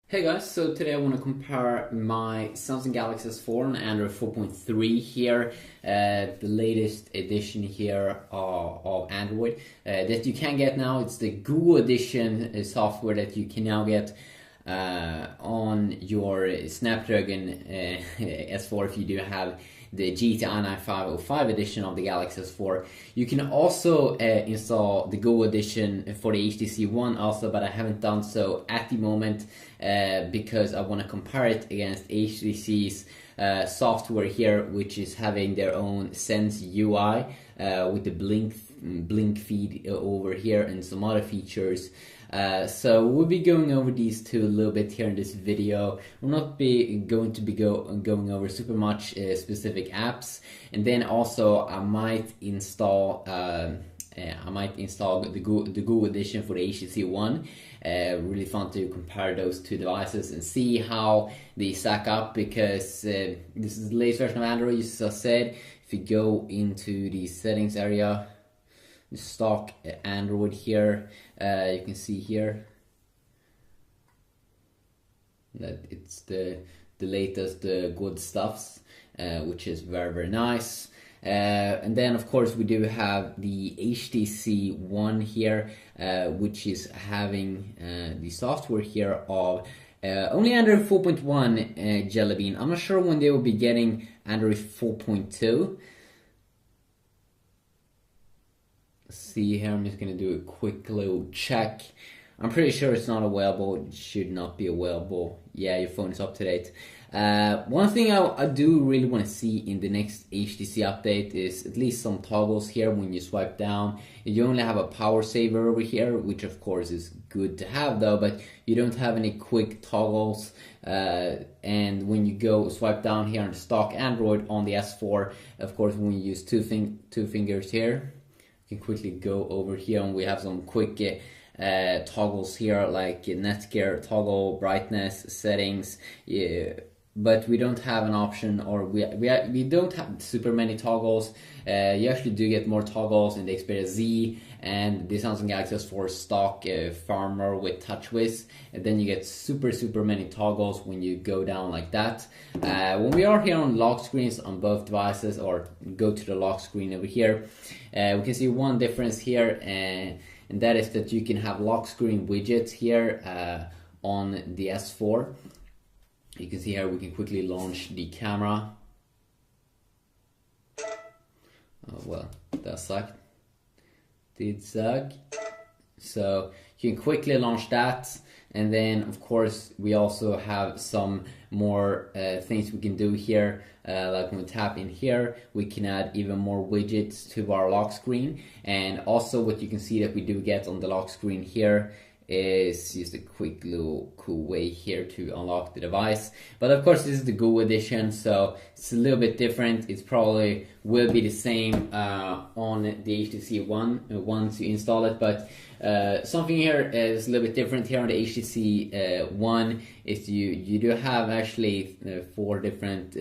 Hey guys, so today I want to compare my Samsung Galaxy S4 and Android 4.3 here, the latest edition here of Android that you can get now. It's the Google Edition software that you can now get on your Snapdragon S4 if you do have the GTI 9505 edition of the Galaxy S4. You can also install the Go edition for the HTC One also, but I haven't done so at the moment because I want to compare it against HTC's software here, which is having their own Sense UI with the blink feed over here and some other features. So we'll be going over these two a little bit here in this video. We'll not be going to be going over super much specific apps, and then also I might install the Google edition for the HTC One. Really fun to compare those two devices and see how they stack up, because this is the latest version of Android, as I said. If you go into the settings area, the stock Android here, you can see here that it's the latest good stuffs, which is very nice. And then of course we do have the HTC One here, which is having the software here of only Android 4.1 Jelly Bean. I'm not sure when they will be getting Android 4.2. See here, I'm just gonna do a quick little check. I'm pretty sure it's not available. It should not be available. Yeah, your phone is up to date. One thing I do really want to see in the next HTC update is at least some toggles here when you swipe down. You only have a power saver over here, which of course is good to have though, but you don't have any quick toggles. And when you go swipe down here on the stock Android on the S4, of course when you use two fingers here, you can quickly go over here and we have some quick toggles here, like Netgear toggle, brightness, settings. Yeah, but we don't have an option, or we don't have super many toggles. You actually do get more toggles in the Xperia Z and the Samsung Galaxy S4 stock Farmer with TouchWiz, and then you get super many toggles when you go down like that. When we are here on lock screens on both devices, or go to the lock screen over here, we can see one difference here, and that is that you can have lock screen widgets here on the S4. You can see here we can quickly launch the camera. Oh well, that sucked. Did suck. So you can quickly launch that, and then of course we also have some more things we can do here. Like when we tap in here, we can add even more widgets to our lock screen. And also what you can see that we do get on the lock screen here is just a quick little cool way here to unlock the device. But of course this is the Go edition, so it's a little bit different. It probably will be the same on the HTC One once you install it, but something here is a little bit different here on the HTC One is you do have actually 4 different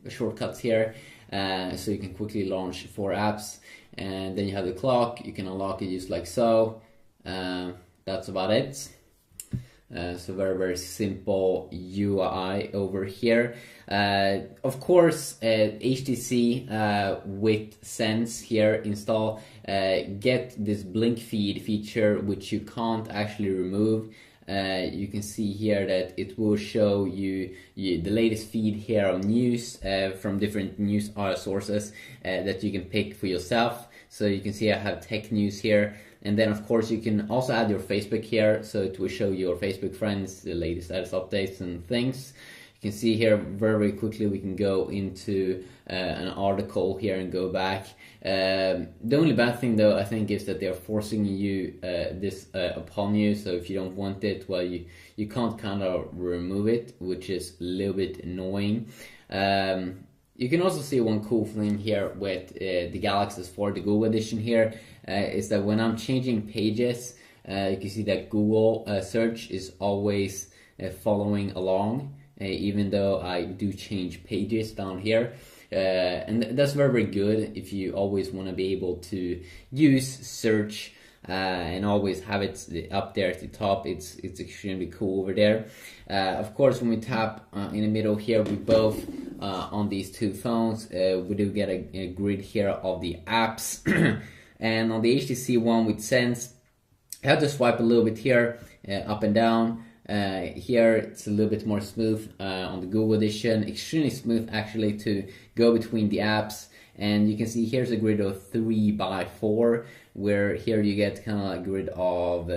shortcuts here, so you can quickly launch 4 apps, and then you have the clock. You can unlock it just like so. That's about it. So very simple UI over here. Of course, HTC with Sense here install get this blink feed feature, which you can't actually remove. You can see here that it will show you the latest feed here of news from different news sources that you can pick for yourself. So you can see I have tech news here, and then of course you can also add your Facebook here, so it will show your Facebook friends the latest status updates and things. You can see here very quickly we can go into an article here and go back. The only bad thing though I think is that they're forcing you this upon you, so if you don't want it, well you can't kind of remove it, which is a little bit annoying. You can also see one cool thing here with the Galaxy S4, the Google edition here, is that when I'm changing pages, you can see that Google search is always following along, even though I do change pages down here. And that's very good if you always want to be able to use search and always have it up there at the top. It's extremely cool over there. Of course, when we tap in the middle here, we both on these two phones, we do get a grid here of the apps. And on the HTC One with Sense, I have to swipe a little bit here, up and down. Here it's a little bit more smooth on the Google edition, extremely smooth actually to go between the apps. And you can see here's a grid of 3x4, where here you get kind of like a grid of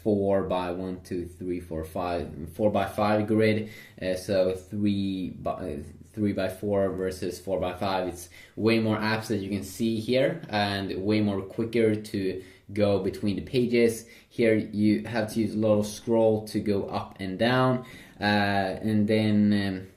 4 by 1, 2, 3, 4, 5, 4x5 grid. So 3x4 versus 4x5. It's way more apps that you can see here, and way more quicker to go between the pages. Here you have to use a little scroll to go up and down, and then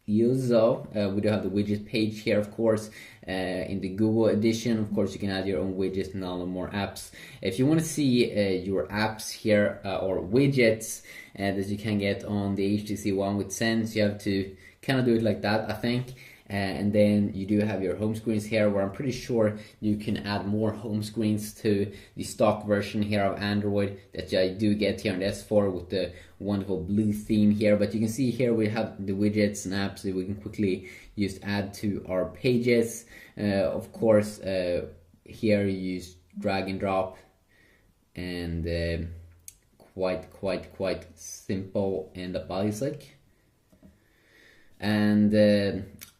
also we do have the widget page here, of course. In the Google edition, of course, you can add your own widgets and download more apps. If you want to see your apps here or widgets that you can get on the HTC One with Sense, you have to kind of do it like that, I think. And then you do have your home screens here, where I'm pretty sure you can add more home screens to the stock version here of Android that I do get here on the S4 with the wonderful blue theme here. But you can see here we have the widgets and apps that we can quickly just add to our pages. Of course, here you use drag and drop, and quite simple and basic. And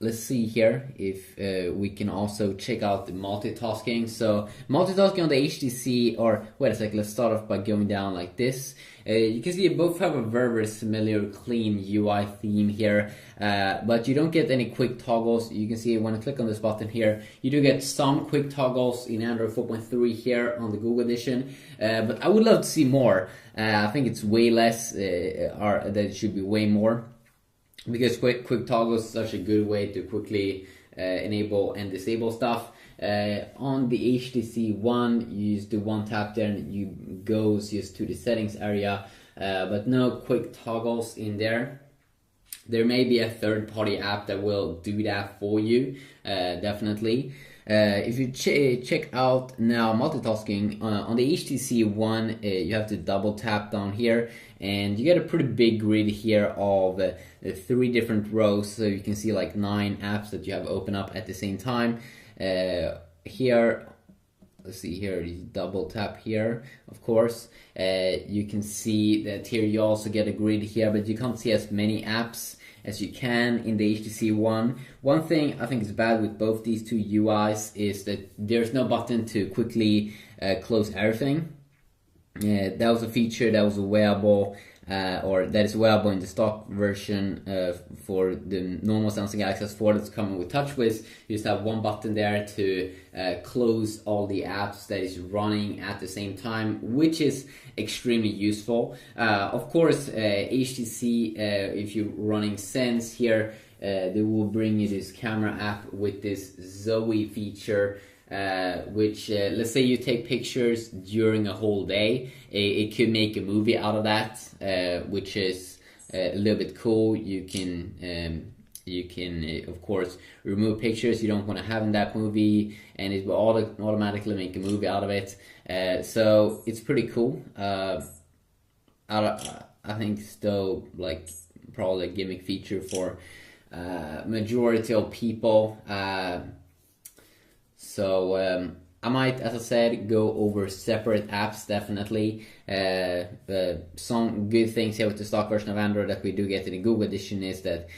let's see here if we can also check out the multitasking. So multitasking on the HTC, or wait a sec, let's start off by going down like this. You can see both have a very familiar clean UI theme here, but you don't get any quick toggles. You can see when I click on this button here, you do get some quick toggles in Android 4.3 here on the Google edition, but I would love to see more. I think it's way less, that it should be way more. Because quick toggles is such a good way to quickly enable and disable stuff. On the HTC One, you use the one tap there and you goes just to the settings area, but no quick toggles in there. There may be a third-party app that will do that for you, definitely. If you check out now multitasking on the HTC One, you have to double tap down here, and you get a pretty big grid here of 3 different rows, so you can see like 9 apps that you have open up at the same time. Here, let's see here, you double tap here, of course. You can see that here you also get a grid here, but you can't see as many apps as you can in the HTC One. One thing I think is bad with both these two UIs is that there's no button to quickly close everything. That was a feature that was available, or that is available in the stock version for the normal Samsung Galaxy S4 that's coming with TouchWiz. You just have one button there to close all the apps that is running at the same time, which is extremely useful. Of course, HTC, if you're running Sense here, they will bring you this camera app with this Zoe feature, which let's say you take pictures during a whole day, it could make a movie out of that, which is a little bit cool. You can of course remove pictures you don't want to have in that movie, and it will automatically make a movie out of it. So it's pretty cool. I think still like probably a gimmick feature for majority of people. So I might, as I said, go over separate apps, definitely. Some good things here with the stock version of Android that we do get in the Google edition is that,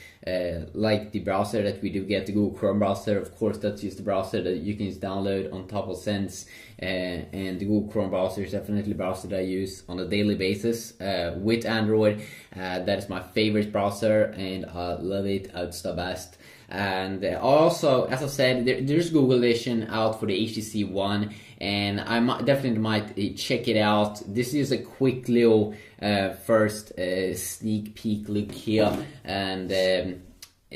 like the browser that we do get, the Google Chrome browser, of course, that's just the browser that you can just download on top of Sense. And the Google Chrome browser is definitely the browser that I use on a daily basis with Android. That is my favorite browser, and I love it. It's the best. And also, as I said, there's Google edition out for the HTC One, and I definitely might check it out. This is a quick little first sneak peek look here, and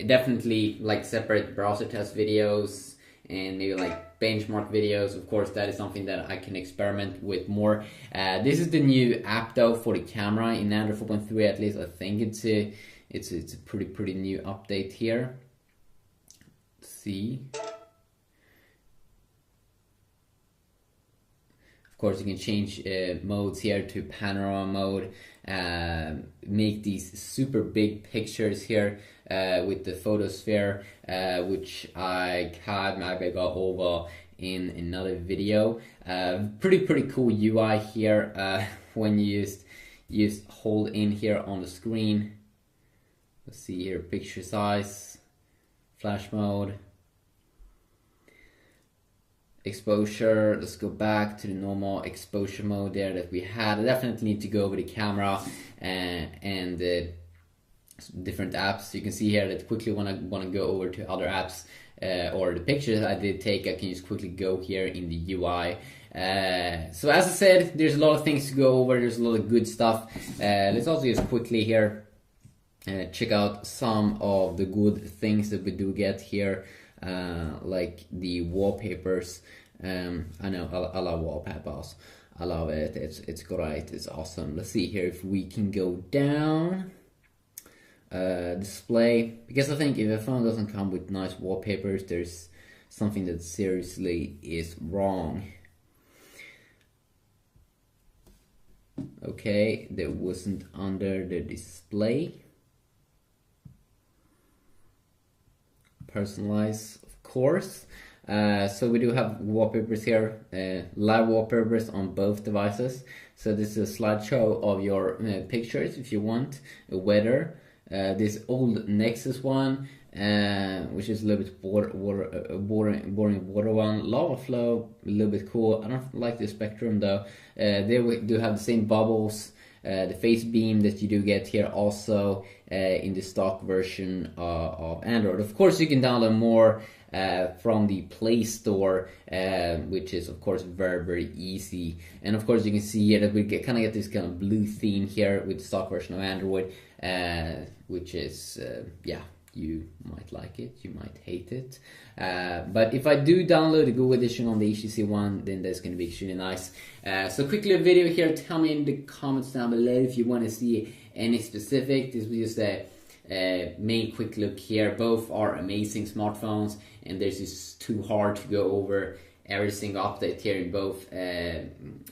definitely like separate browser test videos and maybe like benchmark videos. Of course, that is something that I can experiment with more. This is the new app though for the camera in Android 4.3, at least I think it's a pretty new update here. See, of course, you can change modes here to panorama mode, make these super big pictures here with the photosphere, which I had maybe go over in another video. Pretty cool UI here when you just hold in here on the screen. Let's see here, picture size, flash mode, exposure. Let's go back to the normal exposure mode there that we had. I definitely need to go over the camera and different apps. You can see here that quickly when I want to go over to other apps or the pictures I did take, I can just quickly go here in the UI. So as I said, there's a lot of things to go over. There's a lot of good stuff. Let's also just quickly here check out some of the good things that we do get here, like the wallpapers. I know I love wallpapers. I love it. It's great. It's awesome. Let's see here if we can go down. Display, because I think if a phone doesn't come with nice wallpapers, there's something that seriously is wrong. Okay, that wasn't under the display. Personalize, of course. So we do have wallpapers here, live wallpapers on both devices. So this is a slideshow of your pictures if you want, weather. This old Nexus one, which is a little bit boring water one. Lava flow, a little bit cool. I don't like the spectrum though. They do have the same bubbles, the face beam that you do get here also in the stock version of Android. Of course, you can download more from the Play Store, which is of course very easy. And of course, you can see here that we kind of get this kind of blue theme here with the stock version of Android, which is yeah, you might like it, you might hate it, but if I do download the Google edition on the HTC One, then that's going to be extremely nice. So quickly a video here. Tell me in the comments down below if you want to see any specific. This was just a main quick look here. Both are amazing smartphones, and there's just too hard to go over every single update here in both,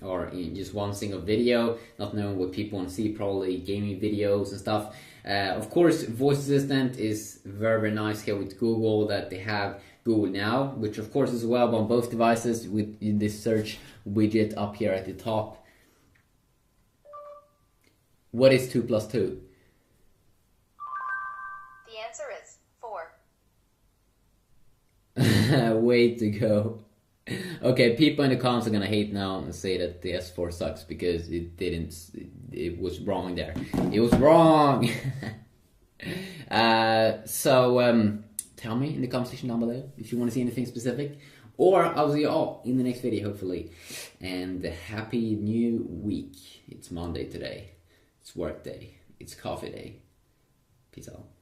or in just one single video, not knowing what people want to see, probably gaming videos and stuff. Of course, voice assistant is very nice here with Google, that they have Google Now, which of course is available on both devices with this search widget up here at the top. What is 2 plus 2? The answer is 4. Way to go. Okay, people in the comments are gonna hate now and say that the S4 sucks because it was wrong there. It was wrong. So tell me in the comment section down below if you want to see anything specific, or I'll see you all in the next video hopefully. And happy new week. It's Monday today. It's work day. It's coffee day. Peace out.